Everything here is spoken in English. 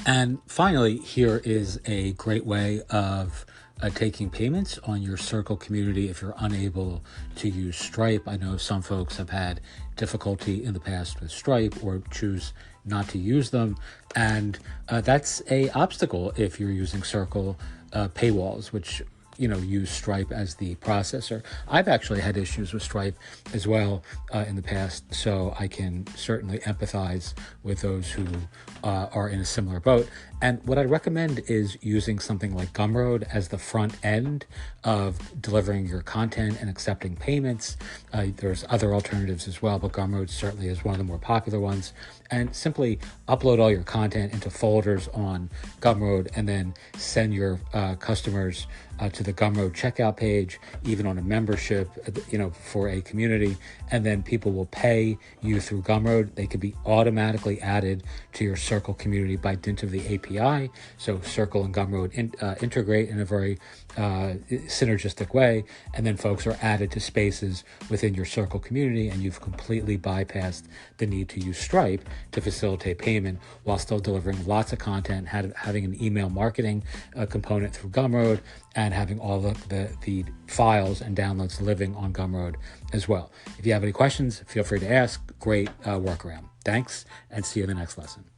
And finally, here is a great way of taking payments on your Circle community if you're unable to use Stripe. I know some folks have had difficulty in the past with Stripe or choose not to use them. And that's a obstacle if you're using Circle paywalls, which use Stripe as the processor. I've actually had issues with Stripe as well in the past, so I can certainly empathize with those who are in a similar boat. And what I recommend is using something like Gumroad as the front end of delivering your content and accepting payments. There's other alternatives as well, but Gumroad certainly is one of the more popular ones. And simply upload all your content into folders on Gumroad and then send your customers to the Gumroad checkout page, even on a membership, for a community, and then people will pay you through Gumroad. They can be automatically added to your Circle community by dint of the API. So Circle and Gumroad integrate in a very synergistic way, and then folks are added to spaces within your Circle community, and you've completely bypassed the need to use Stripe to facilitate payment while still delivering lots of content, having an email marketing component through Gumroad, and having all the files and downloads living on Gumroad as well. If you have any questions, feel free to ask. Great workaround. Thanks, and see you in the next lesson.